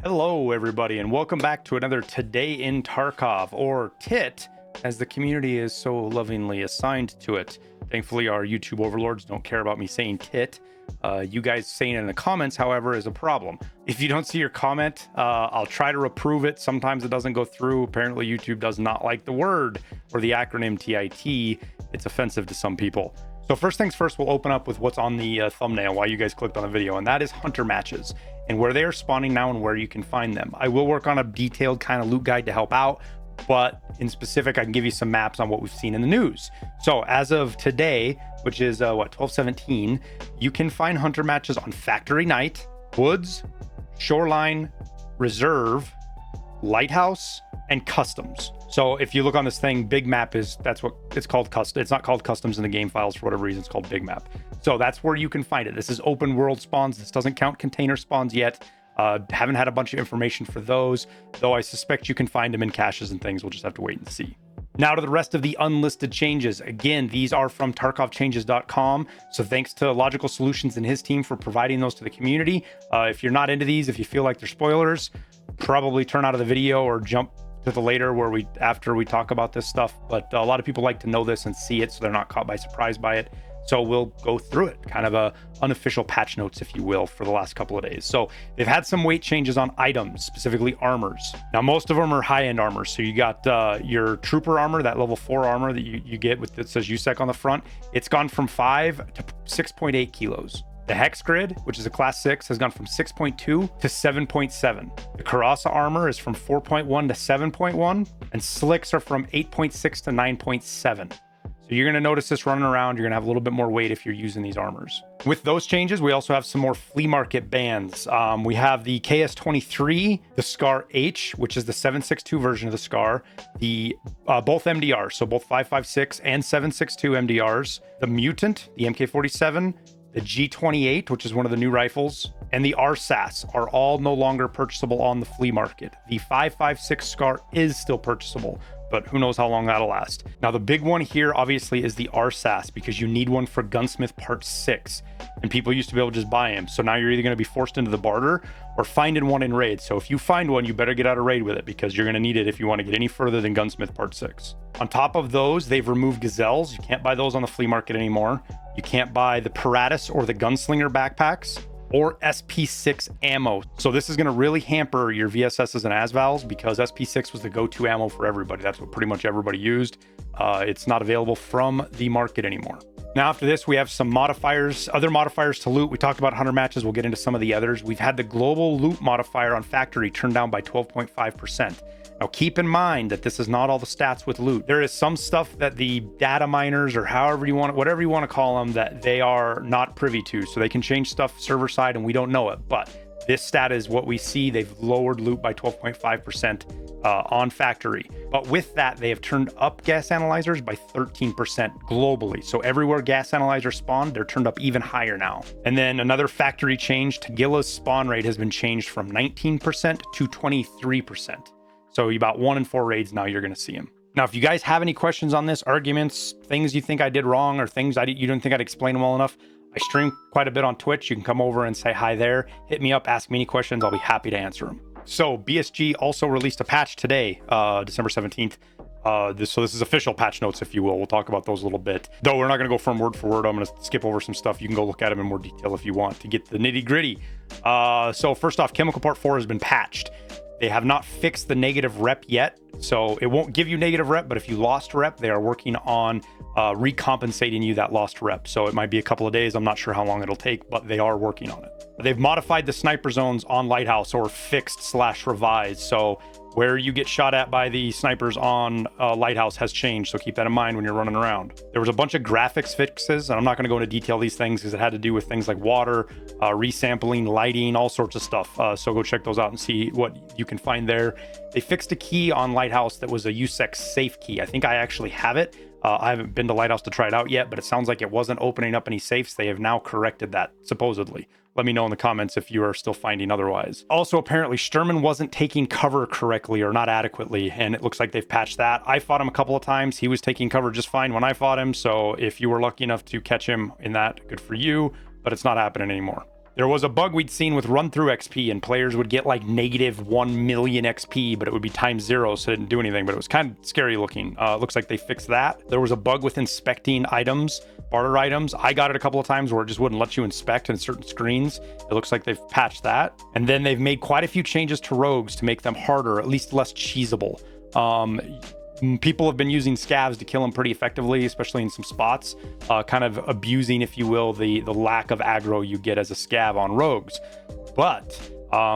Hello everybody, and welcome back to another Today in Tarkov, or TIT, as the community is so lovingly assigned to it. Thankfully, our YouTube overlords don't care about me saying TIT. You guys saying it in the comments, however, is a problem. If you don't see your comment, I'll try to reprove it. Sometimes it doesn't go through. Apparently, YouTube does not like the word or the acronym TIT. It's offensive to some people. So first things first, we'll open up with what's on the thumbnail, why you guys clicked on the video, and that is hunter matches and where they are spawning now and where you can find them. I will work on a detailed kind of loot guide to help out, but in specific, I can give you some maps on what we've seen in the news. So as of today, which is 12/17, you can find hunter matches on Factory Night, Woods, Shoreline, Reserve, Lighthouse, and Customs. So if you look on this thing, Big Map that's what it's called. It's not called Customs in the game files for whatever reason. It's called Big Map. So that's where you can find it. This is open world spawns. This doesn't count container spawns yet. Haven't had a bunch of information for those, though I suspect you can find them in caches and things. We'll just have to wait and see. Now to the rest of the unlisted changes. Again, these are from tarkovchanges.com. So thanks to Logical Solutions and his team for providing those to the community. If you're not into these, if you feel like they're spoilers, probably turn out of the video or jump to the later after we talk about this stuff. But a lot of people like to know this and see it so they're not caught by surprise by it. So we'll go through it, kind of a unofficial patch notes, if you will, for the last couple of days. So they've had some weight changes on items, specifically armors. Now, most of them are high-end armors. So you got your trooper armor, that level 4 armor that you get with that says USEC on the front. It's gone from 5 to 6.8 kilos. The Hex Grid, which is a class 6, has gone from 6.2 to 7.7. The Karasa armor is from 4.1 to 7.1, and Slicks are from 8.6 to 9.7. So you're going to notice this running around. You're going to have a little bit more weight if you're using these armors. With those changes, we also have some more flea market bans. We have the KS-23, the Scar H, which is the 7.62 version of the Scar, the both MDRs, so both 5.56 and 7.62 MDRs, the Mutant, the MK-47, the G28, which is one of the new rifles, and the RSAS are all no longer purchasable on the flea market. The 5.56 Scar is still purchasable, but who knows how long that'll last. Now, the big one here, obviously, is the RSAS, because you need one for Gunsmith Part 6, and people used to be able to just buy them. So now you're either going to be forced into the barter or finding one in raid. So if you find one, you better get out of raid with it, because you're going to need it if you want to get any further than Gunsmith Part 6. On top of those, they've removed Gazelles. You can't buy those on the flea market anymore. You can't buy the Paratus or the Gunslinger backpacks, or SP6 ammo. So this is going to really hamper your VSSs and ASVALs, because SP6 was the go-to ammo for everybody. That's what pretty much everybody used. It's not available from the market anymore. Now after this, we have some modifiers, other modifiers to loot. We talked about hunter matches. We'll get into some of the others. We've had the global loot modifier on factory turned down by 12.5%. Now, keep in mind that this is not all the stats with loot. There is some stuff that the data miners, or however you want, whatever you want to call them, that they are not privy to. So they can change stuff server side and we don't know it. But this stat is what we see. They've lowered loot by 12.5% on factory. But with that, they have turned up gas analyzers by 13% globally. So everywhere gas analyzers spawned, they're turned up even higher now. And then another factory change, Tagilla's spawn rate has been changed from 19% to 23%. So about 1 in 4 raids now you're going to see him. Now, if you guys have any questions on this, arguments, things you think I did wrong, or things you didn't think I'd explain them well enough, I stream quite a bit on Twitch. You can come over and say hi there. Hit me up, ask me any questions. I'll be happy to answer them. So BSG also released a patch today, December 17th. So this is official patch notes, if you will. We'll talk about those a little bit. Though we're not going to go from word for word. I'm going to skip over some stuff. You can go look at them in more detail if you want to get the nitty gritty. So first off, Chemical Part 4 has been patched. They have not fixed the negative rep yet, so it won't give you negative rep, but if you lost rep, they are working on recompensating you that lost rep. So it might be a couple of days. I'm not sure how long it'll take, but they are working on it. They've modified the sniper zones on Lighthouse, or fixed/revised. So where you get shot at by the snipers on Lighthouse has changed. So keep that in mind when you're running around. There was a bunch of graphics fixes, and I'm not going to go into detail these things because it had to do with things like water, resampling, lighting, all sorts of stuff. So go check those out and see what you can find there. They fixed a key on Lighthouse that was a USEC safe key. I think I actually have it. I haven't been to Lighthouse to try it out yet, but it sounds like it wasn't opening up any safes. They have now corrected that, supposedly. Let me know in the comments if you are still finding otherwise. Also, apparently, Sturman wasn't taking cover correctly or not adequately, and it looks like they've patched that. I fought him a couple of times. He was taking cover just fine when I fought him, so if you were lucky enough to catch him in that, good for you, but it's not happening anymore. There was a bug we'd seen with run through XP, and players would get like negative 1 million XP, but it would be times 0, so it didn't do anything, but it was kind of scary looking. Looks like they fixed that. There was a bug with inspecting items, barter items. I got it a couple of times where it just wouldn't let you inspect in certain screens. It looks like they've patched that. And then they've made quite a few changes to rogues to make them harder, at least less cheesable. People have been using scavs to kill them pretty effectively, especially in some spots, kind of abusing, if you will, the lack of aggro you get as a scav on rogues. But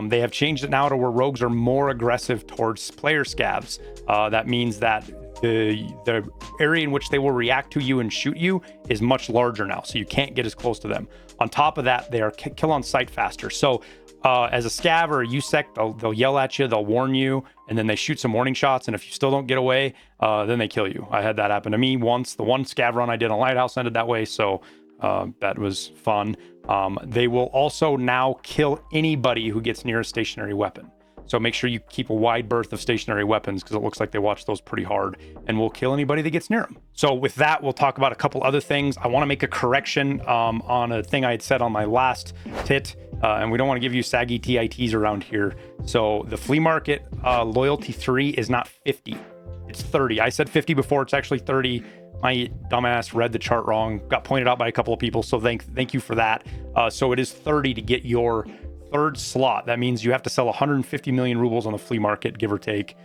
they have changed it now to where rogues are more aggressive towards player scavs. That means that the area in which they will react to you and shoot you is much larger now, so you can't get as close to them. On top of that, they are kill on sight faster. So as a scav or a USEC, they'll yell at you, they'll warn you, and then they shoot some warning shots, and if you still don't get away, then they kill you. I had that happen to me once. The one scav run I did on Lighthouse ended that way, so that was fun. They will also now kill anybody who gets near a stationary weapon. So make sure you keep a wide berth of stationary weapons, because it looks like they watch those pretty hard, and will kill anybody that gets near them. So with that, we'll talk about a couple other things. I want to make a correction on a thing I had said on my last tit, and we don't want to give you saggy TITs around here. So the flea market loyalty 3 is not 50, it's 30. I said 50 before, it's actually 30. My dumbass read the chart wrong, got pointed out by a couple of people, so thank you for that. So it is 30 to get your third slot. That means you have to sell 150 million rubles on the flea market, give or take,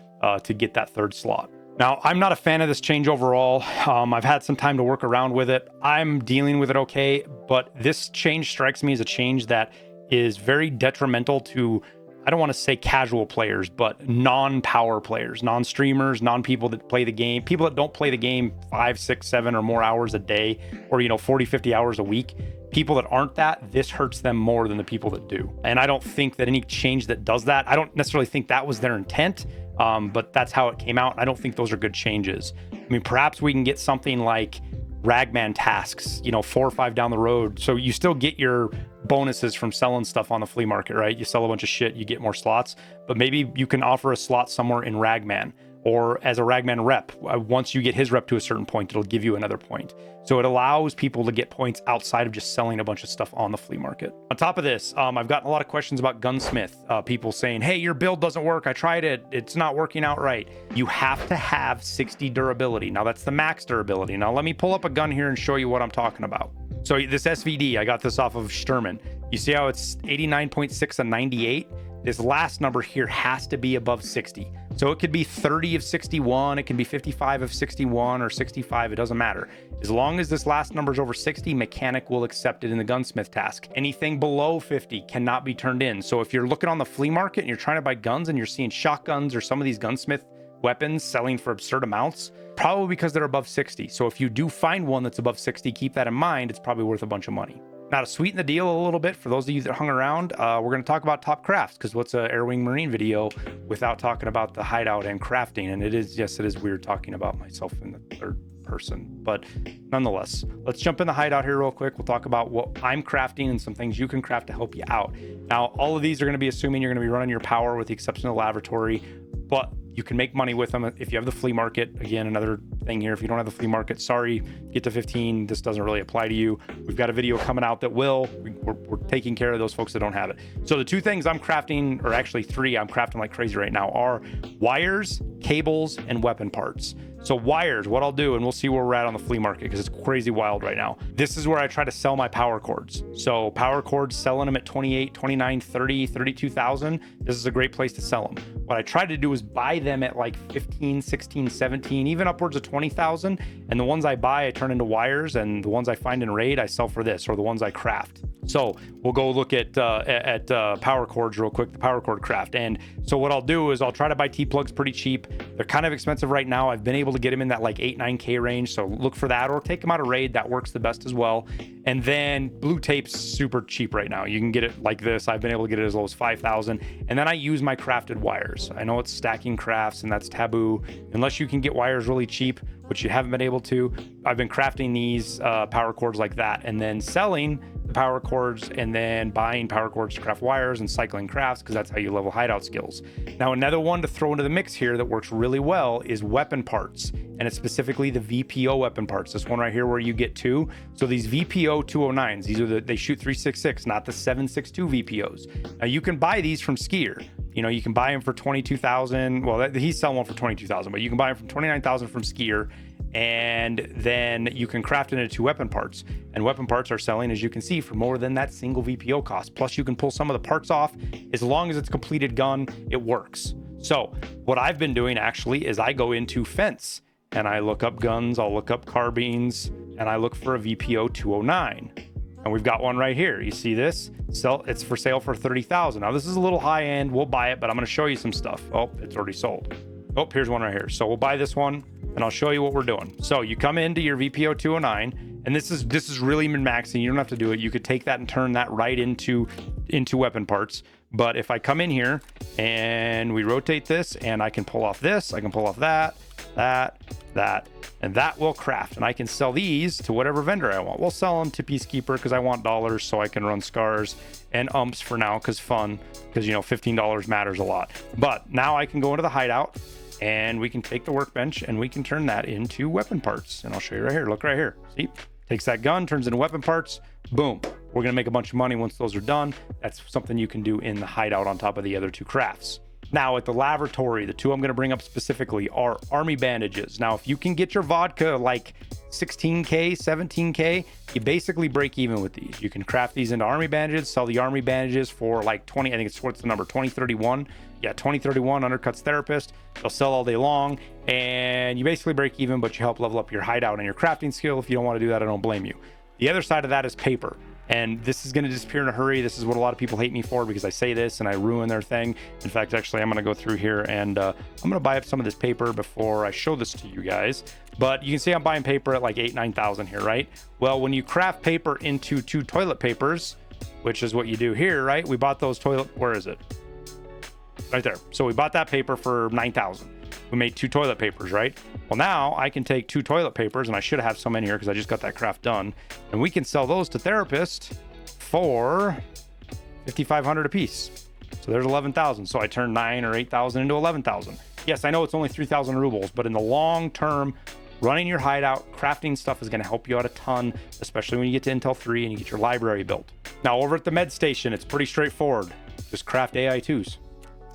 to get that third slot. Now, I'm not a fan of this change overall. I've had some time to work around with it. I'm dealing with it okay, but this change strikes me as a change that is very detrimental to, I don't want to say casual players, but non-power players, non-streamers, non-people that play the game, people that don't play the game 5, 6, 7 or more hours a day, or 40, 50 hours a week. People that aren't that, this hurts them more than the people that do. And I don't think that any change that does that, I don't necessarily think that was their intent, but that's how it came out. I don't think those are good changes. I mean, perhaps we can get something like Ragman tasks, 4 or 5 down the road. So you still get your bonuses from selling stuff on the flea market, right? You sell a bunch of shit, you get more slots, but maybe you can offer a slot somewhere in Ragman, or as a Ragman rep. Once you get his rep to a certain point, it'll give you another point. So it allows people to get points outside of just selling a bunch of stuff on the flea market. On top of this, I've gotten a lot of questions about Gunsmith. People saying, hey, your build doesn't work. I tried it. It's not working out right. You have to have 60 durability. Now that's the max durability. Now let me pull up a gun here and show you what I'm talking about. So this SVD, I got this off of Sturman. You see how it's 89.6 and 98? This last number here has to be above 60. So it could be 30 of 61, it can be 55 of 61 or 65, it doesn't matter. As long as this last number is over 60, mechanic will accept it in the gunsmith task. Anything below 50 cannot be turned in. So if you're looking on the flea market and you're trying to buy guns and you're seeing shotguns or some of these gunsmith weapons selling for absurd amounts, probably because they're above 60. So if you do find one that's above 60, keep that in mind. It's probably worth a bunch of money. Now, to sweeten the deal a little bit, for those of you that hung around, we're going to talk about top crafts, because what's a Airwingmarine video without talking about the hideout and crafting? And it is, yes, it is weird talking about myself in the third person, but nonetheless, let's jump in the hideout here real quick. We'll talk about what I'm crafting and some things you can craft to help you out. Now, all of these are going to be assuming you're going to be running your power, with the exception of the lavatory, but you can make money with them if you have the flea market. Again, another thing here, if you don't have the flea market, sorry, get to 15. This doesn't really apply to you. We've got a video coming out that will. We're taking care of those folks that don't have it. So the two things I'm crafting, or actually three I'm crafting like crazy right now, are wires, cables, and weapon parts. So wires, what I'll do, and we'll see where we're at on the flea market, because it's crazy wild right now. This is where I try to sell my power cords. So power cords, selling them at 28, 29, 30, 32,000. This is a great place to sell them. What I try to do is buy them at like 15, 16, 17, even upwards of 20,000. And the ones I buy, I turn into wires, and the ones I find in raid, I sell for this, or the ones I craft. So we'll go look at power cords real quick, the power cord craft. And so what I'll do is I'll try to buy T-plugs pretty cheap. They're kind of expensive right now. I've been able to get them in that like 8, 9K range. So look for that, or take them out of raid. That works the best as well. And then blue tape's super cheap right now. You can get it like this. I've been able to get it as low as 5,000. And then I use my crafted wires. I know it's stacking crafts and that's taboo unless you can get wires really cheap, which you haven't been able to. I've been crafting these power cords like that and then selling the power cords, and then buying power cords to craft wires and cycling crafts, because that's how you level hideout skills. Now, another one to throw into the mix here that works really well is weapon parts, and it's specifically the VPO weapon parts. This one right here where you get 2. So these VPO 209s, these are they shoot 366, not the 762 VPOs. Now you can buy these from Skier. You know, you can buy them for 22,000. Well, he's selling one for 22,000, but you can buy them from 29,000 from Skier, and then you can craft it into 2 weapon parts. And weapon parts are selling, as you can see, for more than that single VPO cost. Plus, you can pull some of the parts off. As long as it's a completed gun, it works. So what I've been doing actually is I go into Fence and I look up guns, I'll look up carbines, and I look for a VPO 209. And we've got one right here. You see this? It's for sale for 30,000. Now this is a little high end. We'll buy it, but I'm going to show you some stuff. Oh, it's already sold. Oh, here's one right here. So we'll buy this one and I'll show you what we're doing. So you come into your VPO 209, and this is really min-maxing. You don't have to do it. You could take that and turn that right into weapon parts. But if I come in here and we rotate this, and I can pull off this, I can pull off that, and that will craft, and I can sell these to whatever vendor I want. We'll sell them to Peacekeeper because I want dollars so I can run scars, and umps for now because fun, because, you know, $15 matters a lot. But now I can go into the hideout and we can take the workbench and we can turn that into weapon parts. And I'll show you right here. Look right here. See, takes that gun, turns into weapon parts. Boom. We're going to make a bunch of money once those are done. That's something you can do in the hideout on top of the other 2 crafts. Now at the laboratory, the 2 I'm going to bring up specifically are army bandages. Now, if you can get your vodka like 16K, 17K, you basically break even with these. You can craft these into army bandages, sell the army bandages for like 20, I think it's, what's the number, 2031. Yeah, 2031 undercuts therapist. They'll sell all day long, and you basically break even, but you help level up your hideout and your crafting skill. If you don't want to do that, I don't blame you. The other side of that is paper. And this is going to disappear in a hurry. This is what a lot of people hate me for, because I say this and I ruin their thing. In fact, actually, I'm going to go through here and I'm going to buy up some of this paper before I show this to you guys. But you can see I'm buying paper at like 8,000-9,000 here, right? Well, when you craft paper into 2 toilet papers, which is what you do here, right? We bought those where is it? Right there. So we bought that paper for 9,000. We made 2 toilet papers, right? Well, now I can take 2 toilet papers, and I should have some in here because I just got that craft done, and we can sell those to therapist for 5,500 a piece. So there's 11,000. So I turned 9 or 8,000 into 11,000. Yes, I know it's only 3,000 rubles, but in the long term, running your hideout, crafting stuff is going to help you out a ton, especially when you get to Intel 3 and you get your library built. Now, over at the med station, it's pretty straightforward. Just craft AI2s.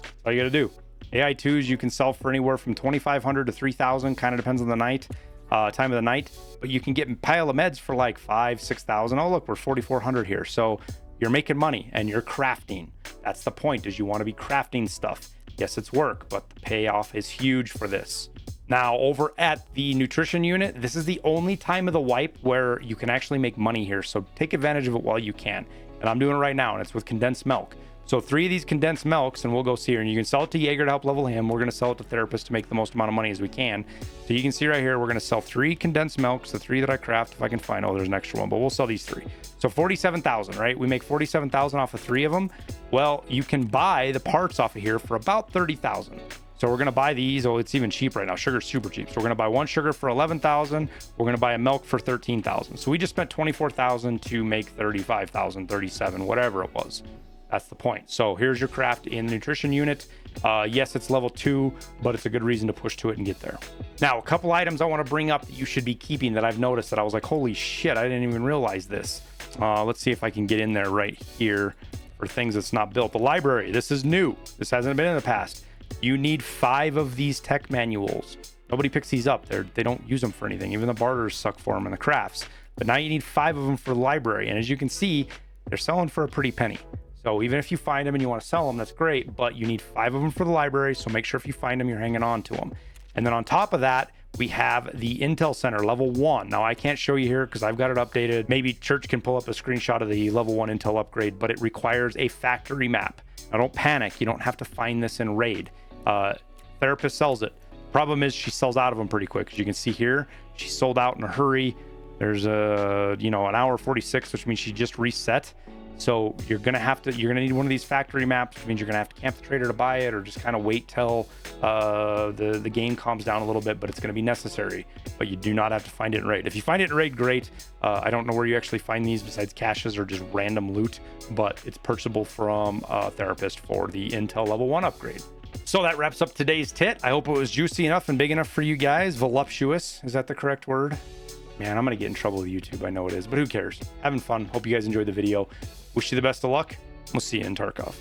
That's all you got to do. AI2s you can sell for anywhere from 2,500 to 3,000, kind of depends on the night, time of the night. But you can get a pile of meds for like 5,000, 6,000. Oh, look, we're 4,400 here. So you're making money and you're crafting. That's the point, is you want to be crafting stuff. Yes, it's work, but the payoff is huge for this. Now, over at the nutrition unit, this is the only time of the wipe where you can actually make money here. So take advantage of it while you can. And I'm doing it right now, and it's with condensed milk. So 3 of these condensed milks, and we'll go see here, and you can sell it to Jaeger to help level him. We're going to sell it to therapist to make the most amount of money as we can. So you can see right here, we're going to sell 3 condensed milks, the 3 that I craft, if I can find. Oh, there's an extra one, but we'll sell these 3. So 47,000, right? We make 47,000 off of 3 of them. Well, you can buy the parts off of here for about 30,000. So we're going to buy these. Oh, it's even cheap right now. Sugar's super cheap. So we're going to buy 1 sugar for 11,000. We're going to buy a milk for 13,000. So we just spent 24,000 to make 35,000, 37, whatever it was. That's the point. So here's your craft in the nutrition unit. Yes, it's level 2, but it's a good reason to push to it and get there. Now, a couple items I want to bring up that you should be keeping that I've noticed that I was like, holy shit, I didn't even realize this. Let's see if I can get in there right here for things that's not built. The library, this is new. This hasn't been in the past. You need 5 of these tech manuals. Nobody picks these up. They don't use them for anything. Even the barters suck for them in the crafts. But now you need 5 of them for the library. And as you can see, they're selling for a pretty penny. So even if you find them and you want to sell them, that's great, but you need 5 of them for the library. So make sure if you find them, you're hanging on to them. And then on top of that, we have the Intel Center level 1. Now I can't show you here because I've got it updated. Maybe Church can pull up a screenshot of the level 1 Intel upgrade, but it requires a factory map. Now don't panic. You don't have to find this in Raid. Therapist sells it. Problem is she sells out of them pretty quick. As you can see here, she sold out in a hurry. There's an hour 46, which means she just reset. So you're gonna need one of these factory maps, which means you're gonna have to camp the trader to buy it, or just kind of wait till the game calms down a little bit. But it's gonna be necessary. But you do not have to find it in raid. If you find it in raid, great. I don't know where you actually find these besides caches or just random loot, but it's purchasable from a therapist for the Intel level 1 upgrade. So that wraps up today's tit. I hope it was juicy enough and big enough for you guys. Voluptuous, is that the correct word? Man, I'm gonna get in trouble with YouTube. I know it is, but who cares? Having fun. Hope you guys enjoyed the video. Wish you the best of luck. We'll see you in Tarkov.